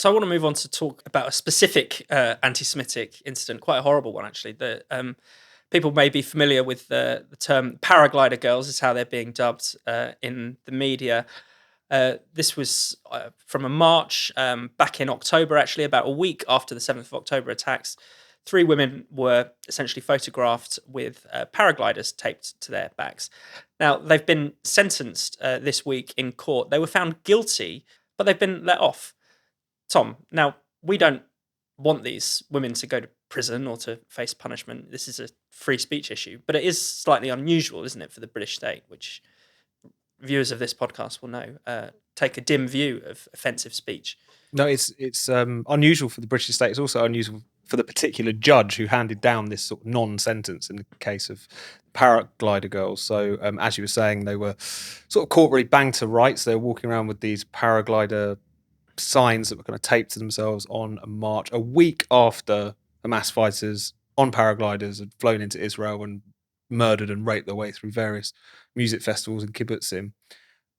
So I want to move on to talk about a specific anti-Semitic incident, quite a horrible one actually. People may be familiar with the term paraglider girls, is how they're being dubbed in the media. This was from a march back in October, actually, about a week after the 7th of October attacks. 3 women were essentially photographed with paragliders taped to their backs. Now, they've been sentenced this week in court. They were found guilty, but they've been let off. Tom, now, we don't want these women to go to prison or to face punishment. This is a free speech issue, but it is slightly unusual, isn't it, for the British state, which viewers of this podcast will know, take a dim view of offensive speech. No, it's unusual for the British state. It's also unusual for the particular judge who handed down this sort of non-sentence in the case of paraglider girls. So, as you were saying, they were sort of caught really banged to rights. They were walking around with these paraglider signs that were kind of taped to themselves on a march a week after Hamas fighters on paragliders had flown into Israel and murdered and raped their way through various music festivals and kibbutzim.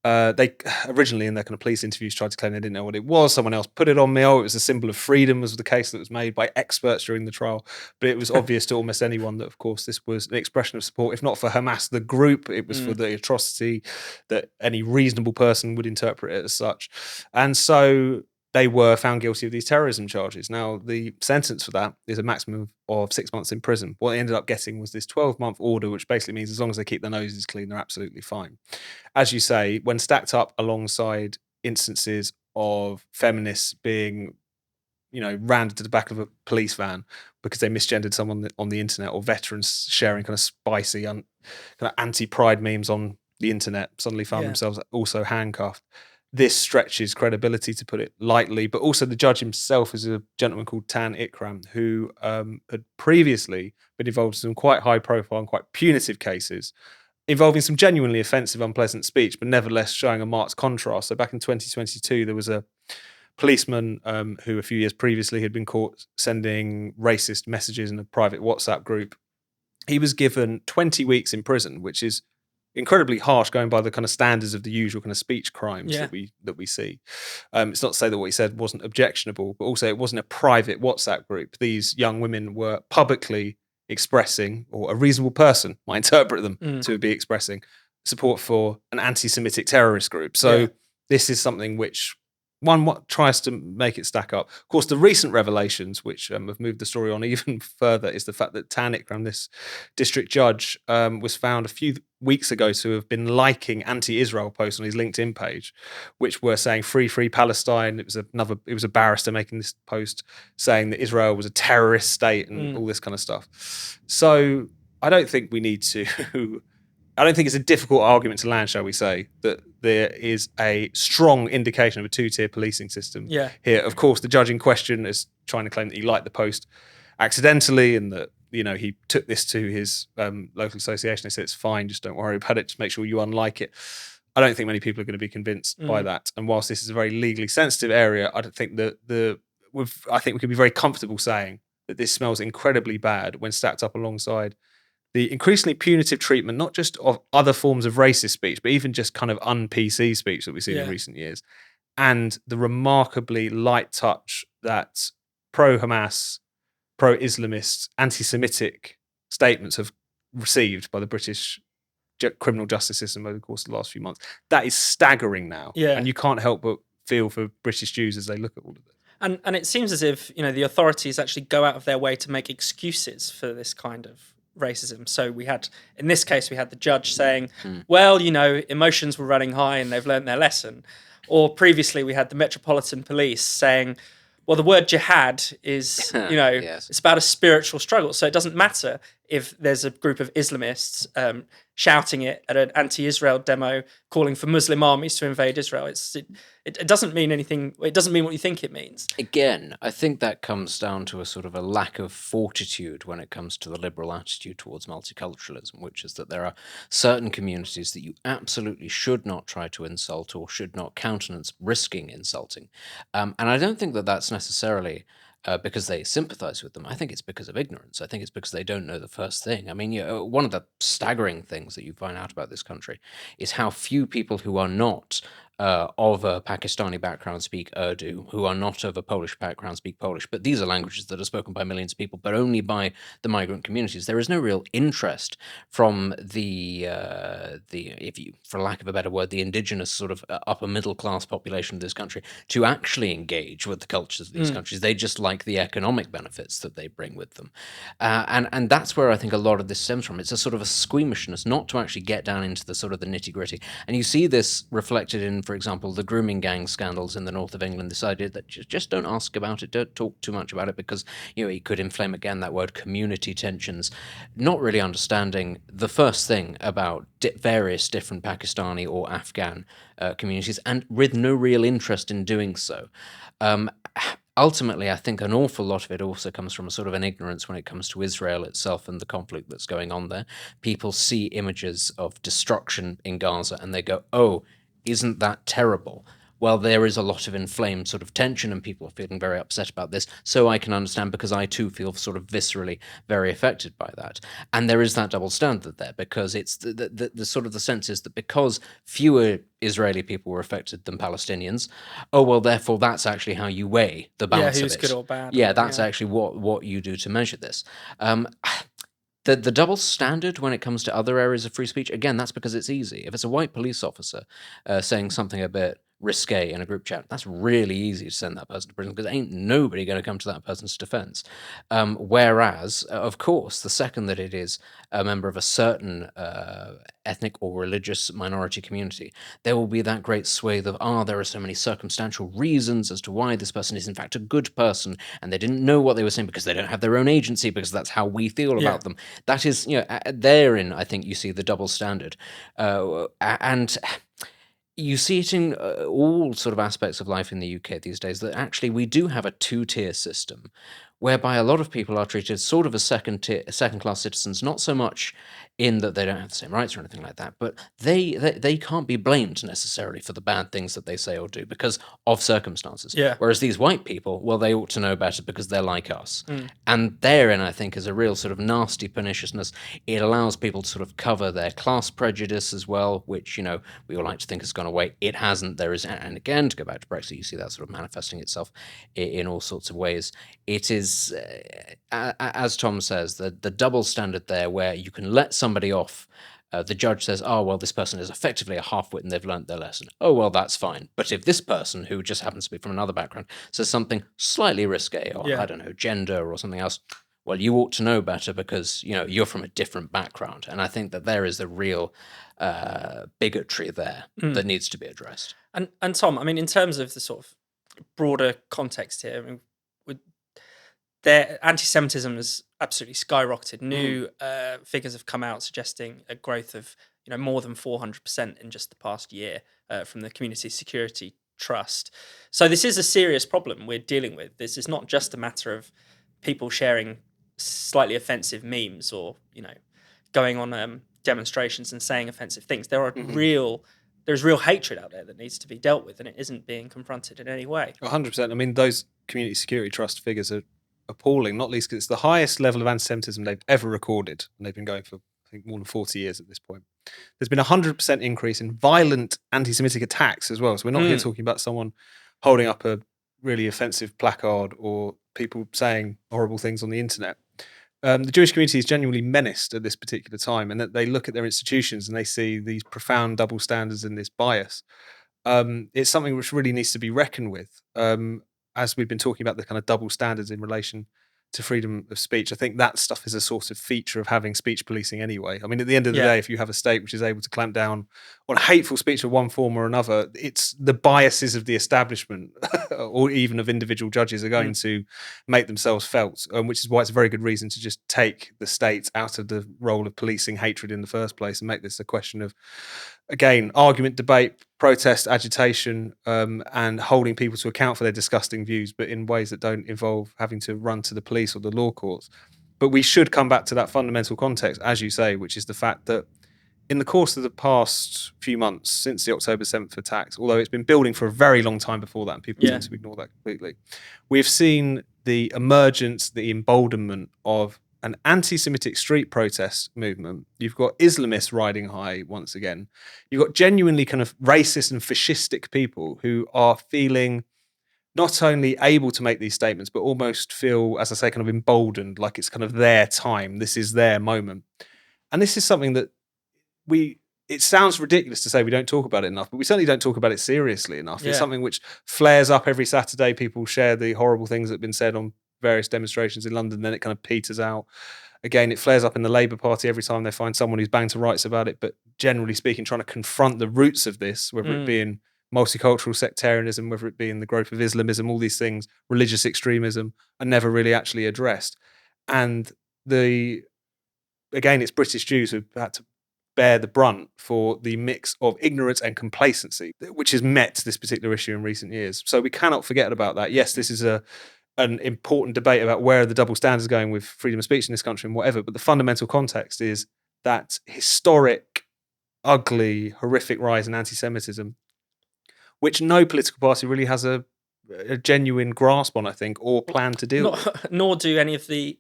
They originally, in their kind of police interviews, tried to claim they didn't know what it was. Someone else put it on me. Oh, it was a symbol of freedom, was the case that was made by experts during the trial. But it was obvious to almost anyone that, of course, this was an expression of support, if not for Hamas, the group, it was for the atrocity that any reasonable person would interpret it as such. And so they were found guilty of these terrorism charges. Now, the sentence for that is a maximum of 6 months in prison. What they ended up getting was this 12-month order, which basically means as long as they keep their noses clean, they're absolutely fine. As you say, when stacked up alongside instances of feminists being, rammed to the back of a police van because they misgendered someone on the internet, or veterans sharing kind of spicy, kind of anti-pride memes on the internet, suddenly found themselves also handcuffed. This stretches credibility, to put it lightly, but also the judge himself is a gentleman called Tan Ikram, who had previously been involved in some quite high-profile and quite punitive cases involving some genuinely offensive, unpleasant speech, but nevertheless showing a marked contrast. So back in 2022, there was a policeman who a few years previously had been caught sending racist messages in a private WhatsApp group. He was given 20 weeks in prison, which is incredibly harsh going by the kind of standards of the usual kind of speech crimes that we see. It's not to say that what he said wasn't objectionable, but also it wasn't a private WhatsApp group. These young women were publicly expressing, or a reasonable person might interpret them to be expressing, support for an anti-Semitic terrorist group. So this is something which what tries to make it stack up. Of course, the recent revelations, which have moved the story on even further, is the fact that Tan Ikram, this district judge, was found a few weeks ago to have been liking anti-Israel posts on his LinkedIn page, which were saying "Free, free Palestine." It was a barrister making this post saying that Israel was a terrorist state and all this kind of stuff. So I don't think we need to. I don't think it's a difficult argument to land, shall we say, that there is a strong indication of a two-tier policing system here. Of course, the judge in question is trying to claim that he liked the post accidentally and that he took this to his local association. They said it's fine, just don't worry about it, just make sure you unlike it. I don't think many people are going to be convinced by that. And whilst this is a very legally sensitive area, I don't think I think we can be very comfortable saying that this smells incredibly bad when stacked up alongside the increasingly punitive treatment, not just of other forms of racist speech, but even just kind of un-PC speech that we've seen in recent years, and the remarkably light touch that pro-Hamas, pro-Islamist, anti-Semitic statements have received by the British criminal justice system over the course of the last few months. That is staggering now. And you can't help but feel for British Jews as they look at all of this. And it seems as if, the authorities actually go out of their way to make excuses for this kind of racism. So in this case, we had the judge saying, well, emotions were running high and they've learned their lesson. Or previously we had the Metropolitan Police saying, well, the word jihad is, it's about a spiritual struggle. So it doesn't matter if there's a group of Islamists shouting it at an anti-Israel demo, calling for Muslim armies to invade Israel. It doesn't mean anything. It doesn't mean what you think it means. Again, I think that comes down to a sort of a lack of fortitude when it comes to the liberal attitude towards multiculturalism, which is that there are certain communities that you absolutely should not try to insult or should not countenance risking insulting. And I don't think that that's necessarily because they sympathize with them. I think it's because of ignorance. I think it's because they don't know the first thing. I mean, one of the staggering things that you find out about this country is how few people who are not of a Pakistani background speak Urdu, who are not of a Polish background speak Polish. But these are languages that are spoken by millions of people, but only by the migrant communities. There is no real interest from if you, for lack of a better word, the indigenous sort of upper middle class population of this country to actually engage with the cultures of these countries. They just like the economic benefits that they bring with them, and that's where I think a lot of this stems from. It's a sort of a squeamishness not to actually get down into the sort of the nitty gritty, and you see this reflected in, for example, the grooming gang scandals in the north of England. This idea that just don't ask about it, don't talk too much about it, because it could inflame again that word community tensions, not really understanding the first thing about various different Pakistani or Afghan communities, and with no real interest in doing so. Ultimately, I think an awful lot of it also comes from a sort of an ignorance when it comes to Israel itself and the conflict that's going on there. People see images of destruction in Gaza and they go, oh, isn't that terrible? Well, there is a lot of inflamed sort of tension and people are feeling very upset about this. So I can understand, because I too feel sort of viscerally very affected by that. And there is that double standard there, because it's the sort of the sense is that because fewer Israeli people were affected than Palestinians, oh, well, therefore that's actually how you weigh the balance of who's it. good or bad. Yeah, that's actually what you do to measure this. The double standard when it comes to other areas of free speech, again, that's because it's easy. If it's a white police officer saying something a bit risque in a group chat, that's really easy to send that person to prison, because ain't nobody going to come to that person's defense. Whereas, of course, the second that it is a member of a certain ethnic or religious minority community, there will be that great swathe of, there are so many circumstantial reasons as to why this person is in fact a good person, and they didn't know what they were saying because they don't have their own agency, because that's how we feel about them. That is, therein, I think you see the double standard. And you see it in all sort of aspects of life in the UK these days, that actually we do have a two-tier system whereby a lot of people are treated sort of as second-class citizens, not so much in that they don't have the same rights or anything like that, but they can't be blamed necessarily for the bad things that they say or do because of circumstances. Yeah. Whereas these white people, well, they ought to know better because they're like us. And therein, I think, is a real sort of nasty perniciousness. It allows people to sort of cover their class prejudice as well, which, we all like to think has gone away. It hasn't. There is, and again, to go back to Brexit, you see that sort of manifesting itself in all sorts of ways. It is, as Tom says, the double standard there, where you can let somebody off. The judge says, oh, well, this person is effectively a half-wit and they've learnt their lesson. Oh, well, that's fine. But if this person, who just happens to be from another background, says something slightly risque, or, I don't know, gender or something else, well, you ought to know better because, you're from a different background. And I think that there is a real bigotry there that needs to be addressed. And Tom, I mean, in terms of the sort of broader context here, I mean, their anti-Semitism has absolutely skyrocketed. New figures have come out suggesting a growth of more than 400% in just the past year from the Community Security Trust. So this is a serious problem we're dealing with. This is not just a matter of people sharing slightly offensive memes or going on demonstrations and saying offensive things. There are there's real hatred out there that needs to be dealt with, and it isn't being confronted in any way. 100%. I mean, those Community Security Trust figures are appalling, not least because it's the highest level of anti-Semitism they've ever recorded, and they've been going for, I think, more than 40 years at this point. There's been a 100% increase in violent anti-Semitic attacks as well. So we're not here talking about someone holding up a really offensive placard or people saying horrible things on the internet. The Jewish community is genuinely menaced at this particular time, and that they look at their institutions and they see these profound double standards and this bias. It's something which really needs to be reckoned with. As we've been talking about the kind of double standards in relation to freedom of speech, I think that stuff is a sort of feature of having speech policing anyway. I mean, at the end of the day, if you have a state which is able to clamp down on hateful speech of one form or another, it's the biases of the establishment or even of individual judges are going to make themselves felt, which is why it's a very good reason to just take the state out of the role of policing hatred in the first place and make this a question of, again, argument, debate, protest, agitation, and holding people to account for their disgusting views, but in ways that don't involve having to run to the police or the law courts. But we should come back to that fundamental context, as you say, which is the fact that in the course of the past few months, since the October 7th attacks, although it's been building for a very long time before that, and people tend to ignore that completely, we've seen the emergence, the emboldenment of an anti-Semitic street protest movement. You've got Islamists riding high once again. You've got genuinely kind of racist and fascistic people who are feeling not only able to make these statements, but almost feel, as I say, kind of emboldened, like it's kind of their time. This is their moment. And this is something that it sounds ridiculous to say we don't talk about it enough, but we certainly don't talk about it seriously enough. Yeah. It's something which flares up every Saturday. People share the horrible things that have been said on various demonstrations in London, then it kind of peters out. Again, it flares up in the Labour Party every time they find someone who's banged to rights about it, but generally speaking, trying to confront the roots of this, whether it be in multicultural sectarianism, whether it be in the growth of Islamism, all these things, religious extremism, are never really actually addressed. And again, it's British Jews who've had to bear the brunt for the mix of ignorance and complacency, which has met this particular issue in recent years. So we cannot forget about that. Yes, this is an important debate about where the double standards going with freedom of speech in this country and whatever, but the fundamental context is that historic, ugly, horrific rise in anti-Semitism, which no political party really has a genuine grasp on, I think, or plan to deal with. Nor do any of the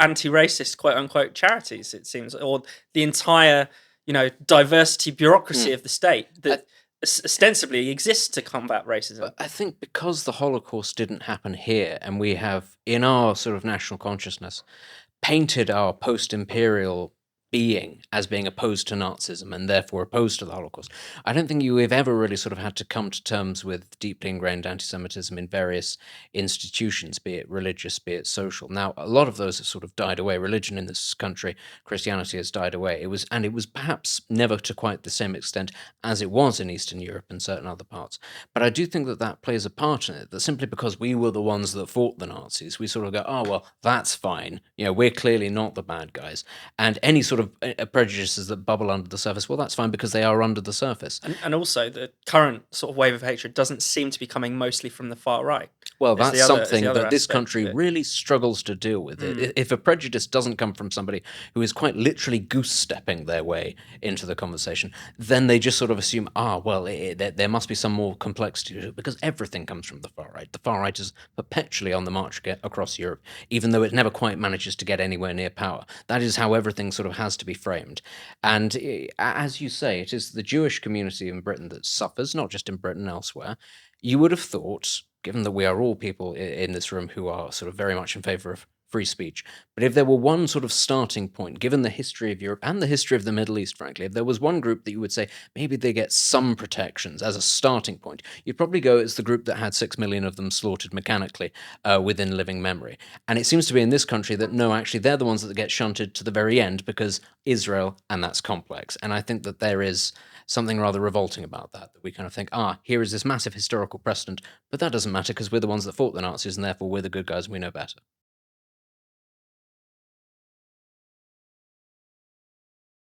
anti-racist, quote unquote, charities, it seems, or the entire, diversity bureaucracy of the state that ostensibly exists to combat racism. I think because the Holocaust didn't happen here, and we have, in our sort of national consciousness, painted our post-imperial being as being opposed to Nazism and therefore opposed to the Holocaust. I don't think you have ever really sort of had to come to terms with deeply ingrained anti-Semitism in various institutions, be it religious, be it social. Now, a lot of those have sort of died away. Religion in this country, Christianity, has died away. It was perhaps never to quite the same extent as it was in Eastern Europe and certain other parts. But I do think that plays a part in it, that simply because we were the ones that fought the Nazis, we sort of go, oh, well, that's fine. We're clearly not the bad guys. And any sort of prejudices that bubble under the surface, well, that's fine because they are under the surface. And also, the current sort of wave of hatred doesn't seem to be coming mostly from the far right. Well, that's something that this aspect country really struggles to deal with. If a prejudice doesn't come from somebody who is quite literally goose-stepping their way into the conversation, then they just sort of assume, there must be some more complexity to it, because everything comes from the far right. The far right is perpetually on the march across Europe, even though it never quite manages to get anywhere near power. That is how everything sort of has to be framed. And as you say, it is the Jewish community in Britain that suffers, not just in Britain, elsewhere. You would have thought, given that we are all people in this room who are sort of very much in favour of free speech, but if there were one sort of starting point, given the history of Europe and the history of the Middle East, frankly, if there was one group that you would say maybe they get some protections as a starting point, you'd probably go as the group that had 6 million of them slaughtered mechanically within living memory. And it seems to be in this country that no, actually, they're the ones that get shunted to the very end because Israel, and that's complex. And I think that there is something rather revolting about that we kind of think, here is this massive historical precedent, but that doesn't matter because we're the ones that fought the Nazis and therefore we're the good guys and we know better.